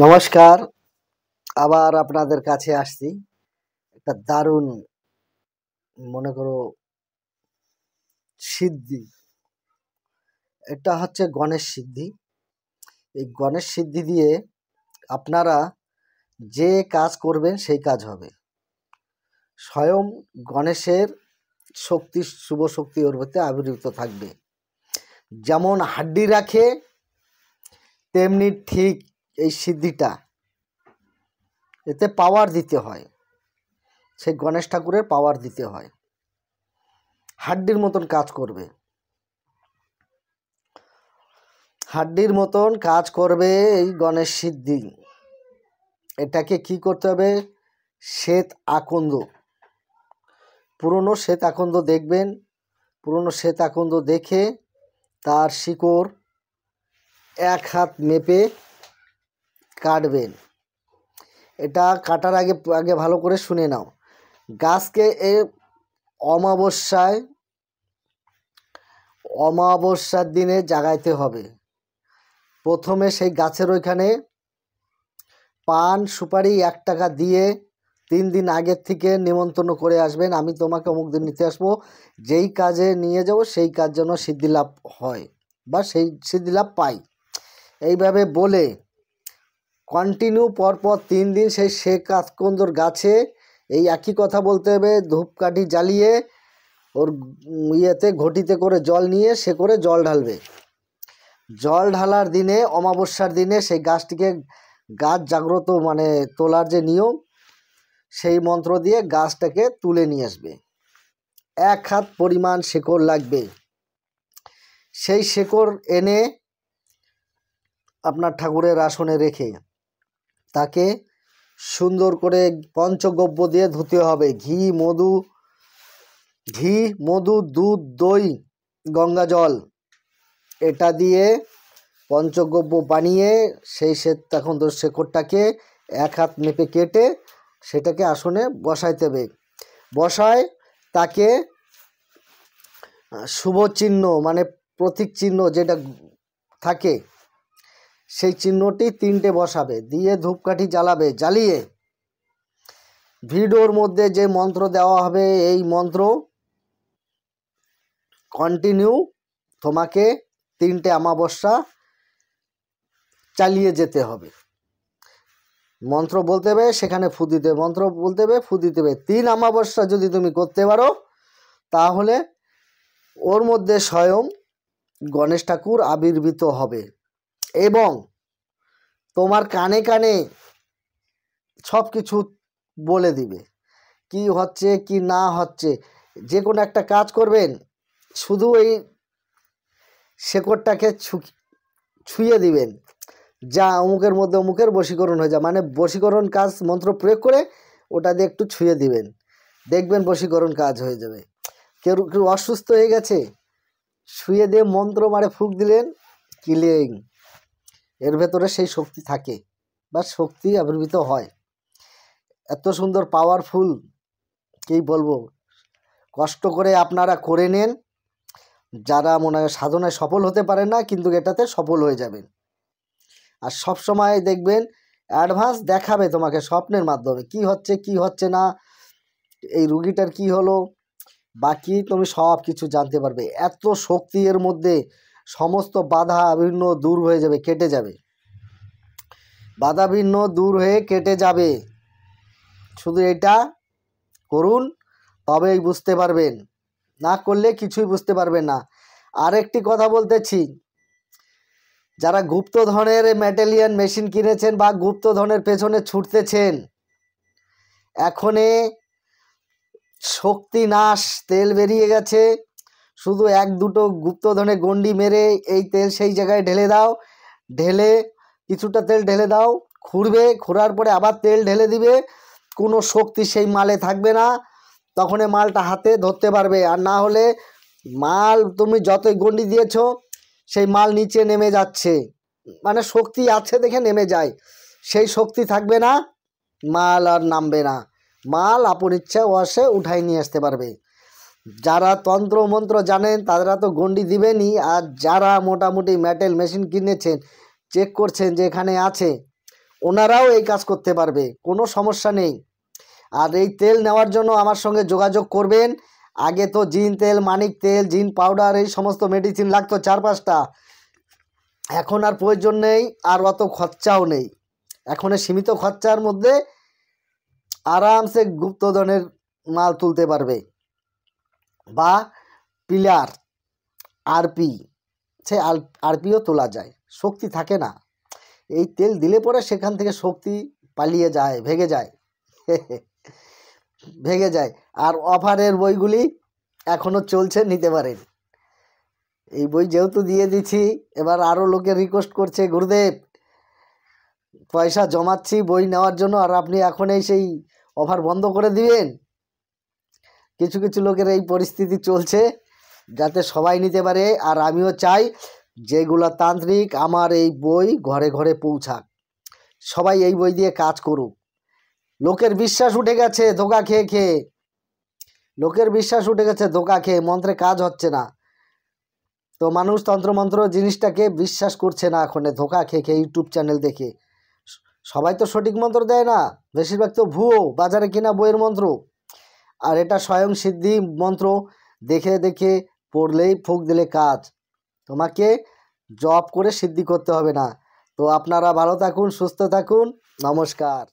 নমস্কার। আবার আপনাদের কাছে আসছি একটা দারুণ মনে করো সিদ্ধি। এটা হচ্ছে গণেশ সিদ্ধি। এই গণেশ সিদ্ধি দিয়ে আপনারা যে কাজ করবেন সেই কাজ হবে। স্বয়ং গণেশের শক্তি, শুভ শক্তি ওর মধ্যে আবির্ভূত থাকবে। যেমন হাড্ডি রাখে তেমনি ঠিক এই সিদ্ধিটা, এতে পাওয়ার দিতে হয়। সেই গণেশ ঠাকুরের পাওয়ার দিতে হয়, হাড্ডির মতন কাজ করবে। হাড্ডির মতন কাজ করবে এই গণেশ সিদ্ধি। এটাকে কি করতে হবে? শ্বেত আকন্দ, পুরনো শ্বেত আকন্দ দেখবেন। পুরনো শ্বেত আকন্দ দেখে তার শিকড় 1 হাত মেপে কাটবেন। এটা কাটার আগে ভালো করে শুনে নাও। গাছকে অমাবস্যার দিনে জাগাইতে হবে। প্রথমে সেই গাছের ওইখানে পান সুপারি 1 টাকা দিয়ে 3 দিন আগের থেকে নিমন্ত্রণ করে আসবেন, আমি তোমাকে অমুক দিন নিতে আসবো, যেই কাজে নিয়ে যাব সেই কাজ যেন সিদ্ধিলাভ হয় বা সেই সিদ্ধিলাভ পাই। এইভাবে বলে কন্টিনিউ পরপর 3 দিন সেই শেখ আকন্দর গাছে এই একই কথা বলতে হবে। ধূপকাঠি জ্বালিয়ে ওর ইয়েতে ঘটিতে করে জল নিয়ে সে করে জল ঢালবে। জল ঢালার দিনে, অমাবস্যার দিনে সেই গাছটিকে, গাছ জাগ্রত মানে তোলার যে নিয়ম, সেই মন্ত্র দিয়ে গাছটাকে তুলে নিয়ে আসবে। 1 হাত পরিমাণ শেকড় লাগবে। সেই শেকড় এনে আপনার ঠাকুরের আসনে রেখে তাকে সুন্দর করে পঞ্চগব্য দিয়ে ধুতে হবে। ঘি, মধু, দুধ, দই, গঙ্গা জল, এটা দিয়ে পঞ্চগব্য বানিয়ে সেই শেকড়টাকে 1 হাত মেপে কেটে সেটাকে আসনে বসাইতে হবে। বসায় তাকে শুভ চিহ্ন মানে প্রতীক চিহ্ন যেটা থাকে সেই চিহ্নটি 3টে বসাবে, দিয়ে ধূপকাঠি জ্বালাবে। জ্বালিয়ে ভিডিওর মধ্যে যে মন্ত্র দেওয়া হবে এই মন্ত্র কন্টিনিউ তোমাকে 3টে অমাবস্যা চালিয়ে যেতে হবে। মন্ত্র বলতে হবে, সেখানে ফু দিতে হবে, মন্ত্র বলতে হবে, ফু দিতে হবে। 3 অমাবস্যা যদি তুমি করতে পারো তাহলে ওর মধ্যে স্বয়ং গণেশ ঠাকুর আবির্ভূত হবে এবং তোমার কানে কানে সব কিছু বলে দিবে কি হচ্ছে কি না হচ্ছে। যে কোনো একটা কাজ করবেন, শুধু এই শেকড়টাকে ছুঁয়ে দিবেন, যা অমুকের মধ্যে অমুকের বশীকরণ হয়ে যায়, মানে বশীকরণ কাজ মন্ত্র প্রয়োগ করে ওটা দিয়ে একটু ছুঁয়ে দিবেন, দেখবেন বশীকরণ কাজ হয়ে যাবে। কেউ অসুস্থ হয়ে গেছে, ছুঁয়ে দিয়ে মন্ত্র মারে ফুঁক দিলেন, কিলিং, এর ভেতরে সেই শক্তি থাকে বা শক্তি আবির্ভূত হয়। এত সুন্দর পাওয়ারফুল কি বলবো। কষ্ট করে আপনারা করে নেন। যারা মনে হয় সাধনায় সফল হতে পারেন না, কিন্তু এটাতে সফল হয়ে যাবেন। আর সব সময় দেখবেন অ্যাডভান্স দেখাবে তোমাকে স্বপ্নের মাধ্যমে কি হচ্ছে কি হচ্ছে না, এই রুগীটার কি হলো, বাকি তুমি সব কিছু জানতে পারবে। এত শক্তি এর মধ্যে, সমস্ত বাধা বিভিন্ন দূর হয়ে যাবে, কেটে যাবে, বাধা ভিন্ন দূর হয়ে কেটে যাবে। শুধু এটা করুন, তবেই বুঝতে পারবেন, না করলে কিছুই বুঝতে পারবেন না। আরেকটি কথা বলতেছি, যারা গুপ্তধনের মেটালিয়ান মেশিন কিনেছেন বা গুপ্তধনের পেছনে ছুটতেছেন, এখনে শক্তি নাশ তেল বেরিয়ে গেছে। শুধু 1-2 গুপ্তধনে গন্ডি মেরে এই তেল সেই জায়গায় ঢেলে দাও, ঢেলে কিছুটা তেল ঢেলে দাও, খুঁড়বে, খোঁড়ার পরে আবার তেল ঢেলে দিবে, কোনো শক্তি সেই মালে থাকবে না। তখন মালটা হাতে ধরতে পারবে, আর না হলে মাল তুমি যতই গন্ডি দিয়েছ সেই মাল নিচে নেমে যাচ্ছে, মানে শক্তি আছে দেখে নেমে যায়, সেই শক্তি থাকবে না, মাল আর নামবে না, মাল আপন ইচ্ছা ওয়াসে উঠাই নিয়ে আসতে পারবে। যারা তন্ত্র মন্ত্র জানেন তারা তো গন্ডি দিবেনই, আর যারা মোটামুটি মেটাল মেশিন কিনেছেন, চেক করছেন যে এখানে আছে, ওনারাও এই কাজ করতে পারবে, কোনো সমস্যা নেই। আর এই তেল নেওয়ার জন্য আমার সঙ্গে যোগাযোগ করবেন। আগে তো জিন তেল, মানিক তেল, জিন পাউডার এই সমস্ত মেডিসিন লাগতো 4-5টা, এখন আর প্রয়োজন নেই, আর অত খরচাও নেই। এখন সীমিত খরচার মধ্যে আরামসে গুপ্তধনের মাল তুলতে পারবে। বা পিলার, আরপি, সে আরপিও তোলা যায়, শক্তি থাকে না। এই তেল দিলে পরে সেখান থেকে শক্তি পালিয়ে যায়, ভেগে যায় ভেগে যায়। আর অফারের বইগুলি এখনও চলছে, নিতে পারেন। এই বই যেহেতু দিয়ে দিচ্ছি, এবার আরও লোকে রিকোয়েস্ট করছে, গুরুদেব পয়সা জমাচ্ছি বই নেওয়ার জন্য, আর আপনি এখন এই সেই অফার বন্ধ করে দিবেন। কিছু কিছু লোকের এই পরিস্থিতি চলছে, যাতে সবাই নিতে পারে। আর আমিও চাই যেগুলো তান্ত্রিক আমার এই বই ঘরে ঘরে পৌঁছাক, সবাই এই বই দিয়ে কাজ করুক। লোকের বিশ্বাস উঠে গেছে ধোকা খেয়ে খেয়ে, লোকের বিশ্বাস উঠে গেছে ধোকা খেয়ে, মন্ত্রে কাজ হচ্ছে না। তো মানুষ তন্ত্রমন্ত্র জিনিসটাকে বিশ্বাস করছে না এখন, ধোকা খেয়ে খেয়ে ইউটিউব চ্যানেল দেখে। সবাই তো সঠিক মন্ত্র দেয় না, বেশিরভাগ তো ভুয়ো বাজারে কিনা বইয়ের মন্ত্র। আর এটা স্বয়ং সিদ্ধি মন্ত্র, দেখে দেখে পড়লেই ফুঁক দিলে কাজ, তোমাকে জপ করে সিদ্ধি করতে হবে না। তো আপনারা ভালো থাকুন, সুস্থ থাকুন, নমস্কার।